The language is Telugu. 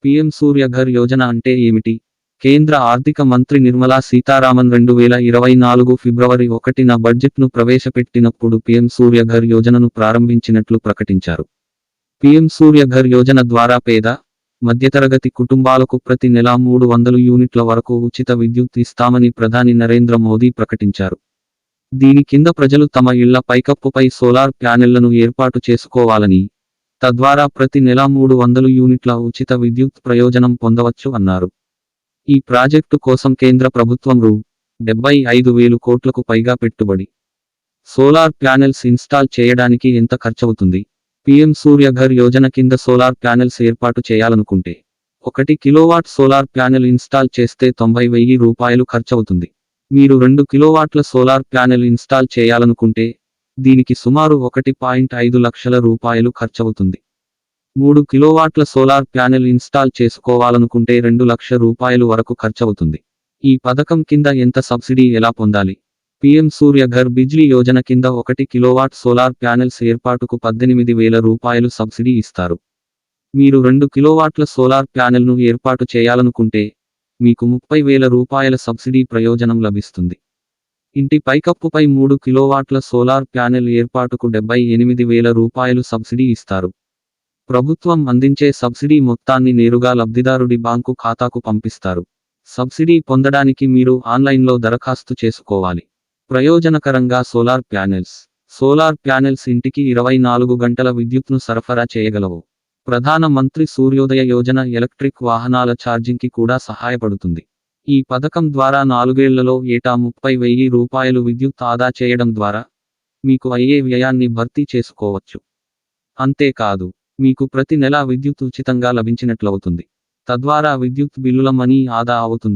పీఎం సూర్యఘర్ యోజన అంటే ఏమిటి? కేంద్ర ఆర్థిక మంత్రి నిర్మలా సీతారామన్ 2024 ఫిబ్రవరి 1న బడ్జెట్ను ప్రవేశపెట్టినప్పుడు పీఎం సూర్యఘర్ యోజనను ప్రారంభించినట్లు ప్రకటించారు. పీఎం సూర్యఘర్ యోజన ద్వారా పేద, మధ్యతరగతి కుటుంబాలకు ప్రతి నెలా 300 యూనిట్ల వరకు ఉచిత విద్యుత్ ఇస్తామని ప్రధాని నరేంద్ర మోదీ ప్రకటించారు. దీని కింద ప్రజలు తమ ఇళ్ల పైకప్పుపై సోలార్ ప్యానెళ్లను ఏర్పాటు చేసుకోవాలని, తద్వారా ప్రతి నెలా 300 యూనిట్ల ఉచిత విద్యుత్ ప్రయోజనం పొందవచ్చు అన్నారు. ఈ ప్రాజెక్టు కోసం కేంద్ర ప్రభుత్వం రూ. 75,000 కోట్లకు పైగా పెట్టుబడి. సోలార్ ప్యానెల్స్ ఇన్స్టాల్ చేయడానికి ఎంత ఖర్చవుతుంది? పీఎం సూర్యఘర్ యోజన కింద సోలార్ ప్యానెల్స్ ఏర్పాటు చేయాలనుకుంటే 1 కిలోవాట్ సోలార్ ప్యానెల్ ఇన్స్టాల్ చేస్తే 90,000 రూపాయలు ఖర్చవుతుంది. మీరు 2 కిలోవాట్ల సోలార్ ప్యానెల్ ఇన్స్టాల్ చేయాలనుకుంటే దీనికి సుమారు 1.5 లక్షల రూపాయలు ఖర్చవుతుంది. 3 కిలోవాట్ల సోలార్ ప్యానెల్ ఇన్స్టాల్ చేసుకోవాలనుకుంటే 2 లక్షల రూపాయలు వరకు ఖర్చవుతుంది. ఈ పథకం కింద ఎంత సబ్సిడీ ఎలా పొందాలి? పీఎం సూర్యఘర్ బిజ్లీ యోజన కింద 1 కిలోవాట్ సోలార్ ప్యానెల్స్ ఏర్పాటుకు 18,000 రూపాయలు సబ్సిడీ ఇస్తారు. మీరు 2 కిలోవాట్ల సోలార్ ప్యానెల్ను ఏర్పాటు చేయాలనుకుంటే మీకు 30,000 రూపాయల సబ్సిడీ ప్రయోజనం లభిస్తుంది. ఇంటి పైకప్పుపై 3 కిలోవాట్ల సోలార్ ప్యానెల్ ఏర్పాటుకు 78,000 రూపాయలు సబ్సిడీ ఇస్తారు. ప్రభుత్వం అందించే సబ్సిడీ మొత్తాన్ని నేరుగా లబ్ధిదారుడి బ్యాంకు ఖాతాకు పంపిస్తారు. సబ్సిడీ పొందడానికి మీరు ఆన్లైన్లో దరఖాస్తు చేసుకోవాలి. ప్రయోజనకరంగా సోలార్ ప్యానెల్స్ ఇంటికి 24 గంటల విద్యుత్ను సరఫరా చేయగలవు. ప్రధాన మంత్రి సూర్యోదయ యోజన ఎలక్ట్రిక్ వాహనాల ఛార్జింగ్కి కూడా సహాయపడుతుంది. ఈ పథకం ద్వారా 4 ఏళ్లలో ఏటా 30,000 రూపాయలు విద్యుత్ ఆదా చేయడం ద్వారా మీకు అయ్యే వ్యయాన్ని భర్తీ చేసుకోవచ్చు. అంతేకాదు, మీకు ప్రతి నెలా విద్యుత్ ఉచితంగా లభించినట్లవుతుంది. తద్వారా విద్యుత్ బిల్లుల మనీ ఆదా అవుతుంది.